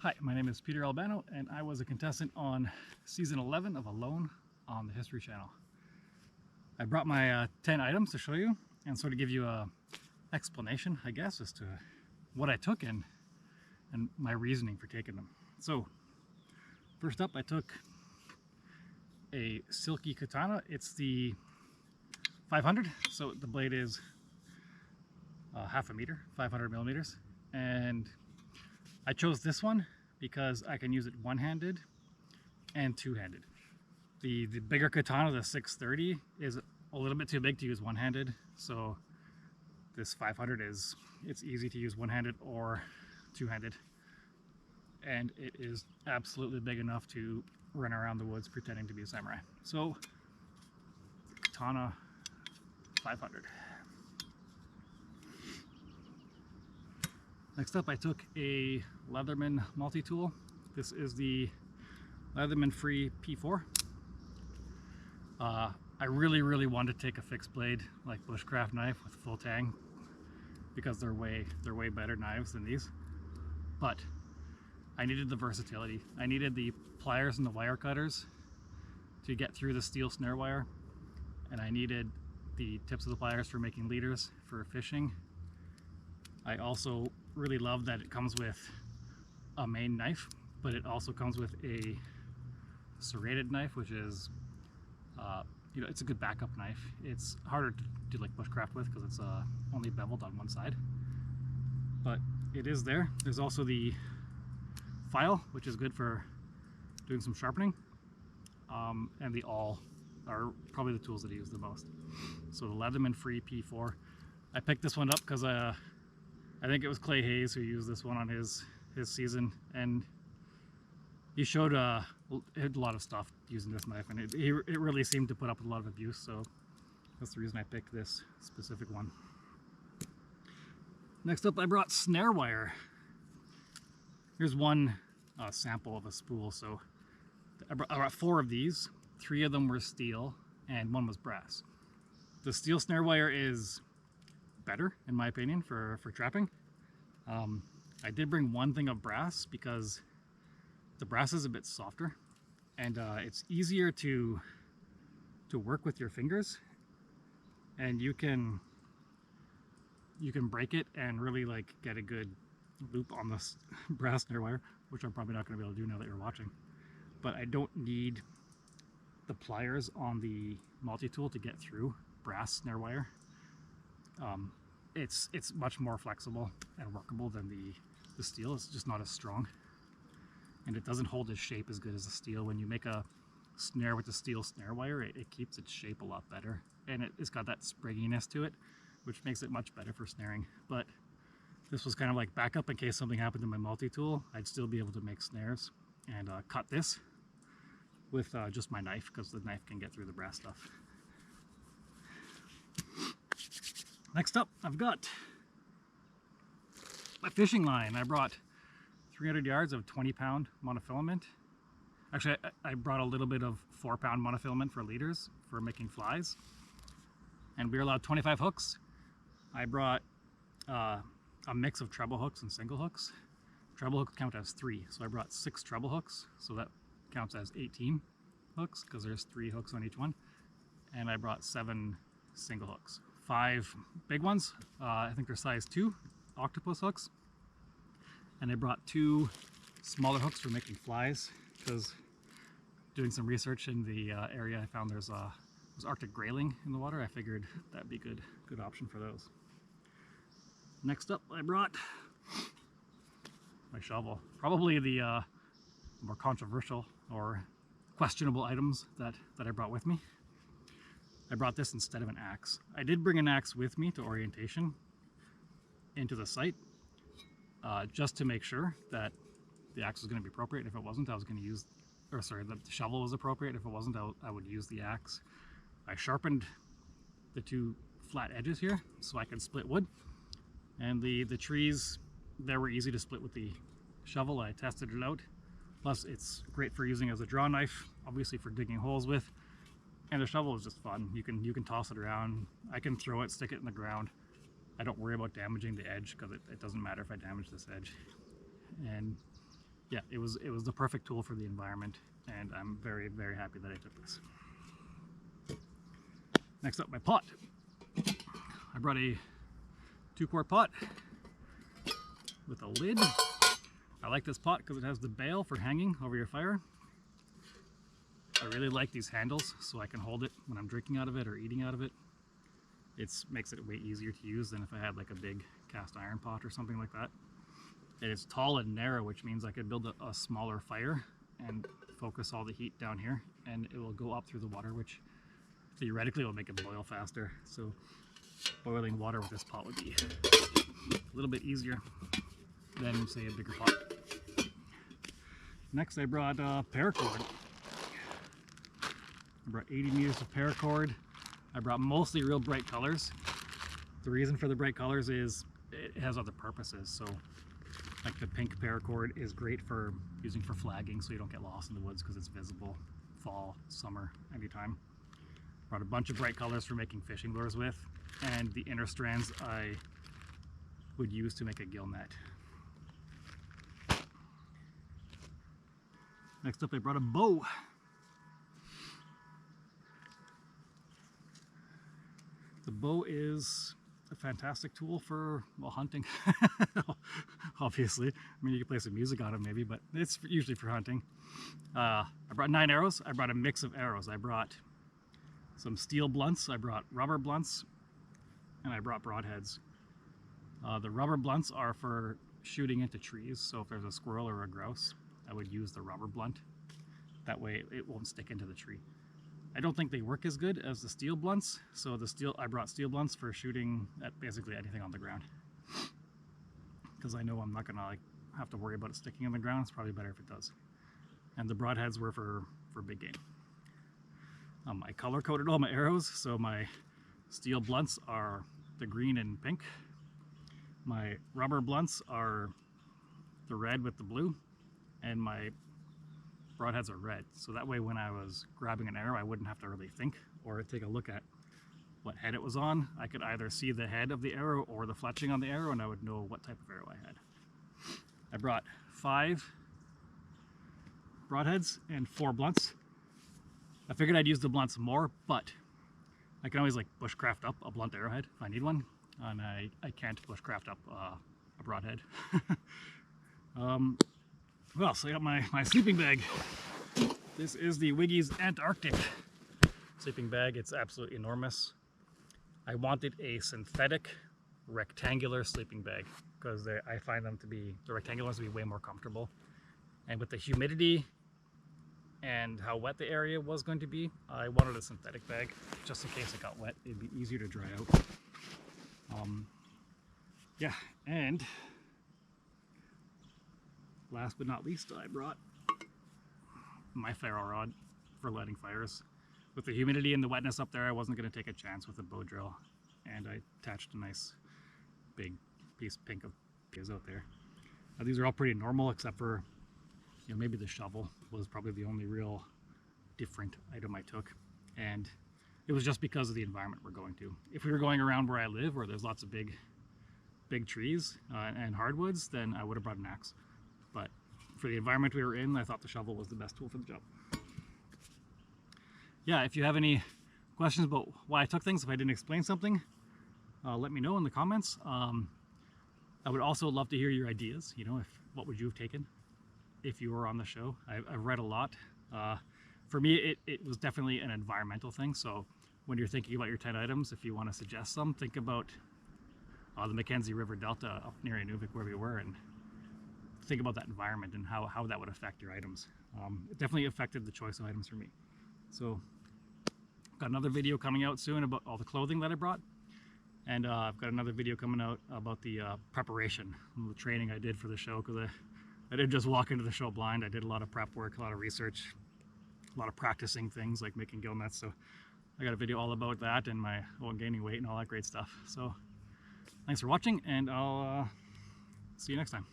Hi, my name is Peter Albano, and I was a contestant on season 11 of Alone on the History Channel. I brought my 10 items to show you and sort of give you a explanation, I guess, as to what I took and my reasoning for taking them. So, first up, I took a silky katana. It's the 500, so the blade is half a meter, 500 millimeters, and I chose this one because I can use it one-handed and two-handed. The bigger katana, the 630, is a little bit too big to use one-handed, so this 500 it's easy to use one-handed or two-handed, and it is absolutely big enough to run around the woods pretending to be a samurai. So, katana 500. Next up, I took a Leatherman multi-tool. This is the Leatherman Free P4. I really wanted to take a fixed blade like bushcraft knife with full tang because they're way better knives than these. But I needed the versatility. I needed the pliers and the wire cutters to get through the steel snare wire, and I needed the tips of the pliers for making leaders for fishing. I also really love that it comes with a main knife, but it also comes with a serrated knife, which is, it's a good backup knife. It's harder to do like bushcraft with because it's only beveled on one side, but it is there. There's also the file, which is good for doing some sharpening, and the awl are probably the tools that I use the most. So the Leatherman Free P4. I picked this one up because I think it was Clay Hayes who used this one on his season, and he showed a lot of stuff using this knife, and it really seemed to put up with a lot of abuse, so that's the reason I picked this specific one. Next up, I brought snare wire. Here's one sample of a spool. So I brought 4 of these. 3 of them were steel and 1 was brass. The steel snare wire is better, in my opinion, for trapping. I did bring 1 thing of brass because the brass is a bit softer, and it's easier to work with your fingers, and you can break it and really like get a good loop on this brass snare wire, which I'm probably not going to be able to do now that you're watching. But I don't need the pliers on the multi-tool to get through brass snare wire. It's much more flexible and workable than the steel. It's just not as strong, and it doesn't hold its shape as good as the steel. When you make a snare with the steel snare wire, it keeps its shape a lot better, and it's got that springiness to it, which makes it much better for snaring. But this was kind of like backup in case something happened to my multi-tool. I'd still be able to make snares and cut this with just my knife, because the knife can get through the brass stuff. Next up, I've got my fishing line. I brought 300 yards of 20-pound monofilament. Actually, I brought a little bit of 4-pound monofilament for leaders for making flies. And we were allowed 25 hooks. I brought a mix of treble hooks and single hooks. Treble hooks count as 3, so I brought 6 treble hooks, so that counts as 18 hooks because there's 3 hooks on each one. And I brought 7 single hooks. 5 big ones, I think they're size 2 octopus hooks, and I brought 2 smaller hooks for making flies because doing some research in the area, I found there's Arctic grayling in the water. I figured that'd be a good option for those. Next up, I brought my shovel. Probably the more controversial or questionable items that I brought with me. I brought this instead of an axe. I did bring an axe with me to orientation into the site, just to make sure that the axe was going to be appropriate. If it wasn't, I was going to use, or sorry, the shovel was appropriate. If it wasn't, I would use the axe. I sharpened the 2 flat edges here so I could split wood, and the trees, they were easy to split with the shovel. I tested it out. Plus, it's great for using as a draw knife, obviously for digging holes with. And the shovel is just fun. You can toss it around. I can throw it, stick it in the ground. I don't worry about damaging the edge because it doesn't matter if I damage this edge. And yeah, it was the perfect tool for the environment, and I'm very, very happy that I took this. Next up, my pot. I brought a 2-quart pot with a lid. I like this pot because it has the bail for hanging over your fire. I really like these handles so I can hold it when I'm drinking out of it or eating out of it. It makes it way easier to use than if I had like a big cast iron pot or something like that. It is tall and narrow, which means I could build a smaller fire and focus all the heat down here, and it will go up through the water, which theoretically will make it boil faster. So boiling water with this pot would be a little bit easier than, say, a bigger pot. Next, I brought paracord. I brought 80 meters of paracord. I brought mostly real bright colors. The reason for the bright colors is it has other purposes. So like the pink paracord is great for using for flagging so you don't get lost in the woods because it's visible fall, summer, anytime. Brought a bunch of bright colors for making fishing lures with, and the inner strands I would use to make a gill net. Next up, I brought a bow. The bow is a fantastic tool for, well, hunting, obviously. I mean, you can play some music on it maybe, but it's usually for hunting. I brought 9 arrows. I brought a mix of arrows. I brought some steel blunts, I brought rubber blunts, and I brought broadheads. The rubber blunts are for shooting into trees, so if there's a squirrel or a grouse, I would use the rubber blunt. That way it won't stick into the tree. I don't think they work as good as the steel blunts, so I brought steel blunts for shooting at basically anything on the ground. Because I know I'm not gonna have to worry about it sticking in the ground. It's probably better if it does. And the broadheads were for big game. I color coded all my arrows, so my steel blunts are the green and pink. My rubber blunts are the red with the blue, and my broadheads are red. So that way when I was grabbing an arrow, I wouldn't have to really think or take a look at what head it was on. I could either see the head of the arrow or the fletching on the arrow, and I would know what type of arrow I had. I brought 5 broadheads and 4 blunts. I figured I'd use the blunts more, but I can always like bushcraft up a blunt arrowhead if I need one, and I can't bushcraft up a broadhead. Well, so I got my sleeping bag. This is the Wiggy's Antarctic sleeping bag. It's absolutely enormous. I wanted a synthetic rectangular sleeping bag because I find them to be, the rectangular ones to be way more comfortable. And with the humidity and how wet the area was going to be, I wanted a synthetic bag just in case it got wet. It'd be easier to dry out. Yeah, and last but not least, I brought my ferro rod for lighting fires. With the humidity and the wetness up there, I wasn't going to take a chance with a bow drill, and I attached a nice big piece pink of piece out there. Now, these are all pretty normal except for, you know, maybe the shovel was probably the only real different item I took, and it was just because of the environment we're going to. If we were going around where I live, where there's lots of big trees and hardwoods, then I would have brought an axe. But for the environment we were in, I thought the shovel was the best tool for the job. Yeah, if you have any questions about why I took things, if I didn't explain something, let me know in the comments. I would also love to hear your ideas. You know, what would you have taken if you were on the show? I've read a lot. For me, it was definitely an environmental thing. So when you're thinking about your 10 items, if you want to suggest some, think about the Mackenzie River Delta up near Inuvik where we were, and think about that environment and how that would affect your items. It definitely affected the choice of items for me. So got another video coming out soon about all the clothing that I brought, and I've got another video coming out about the preparation, the training I did for the show, because I didn't just walk into the show blind. I did a lot of prep work, a lot of research, a lot of practicing things like making gill nets. So I got a video all about that and my gaining weight and all that great stuff. So thanks for watching, and I'll see you next time.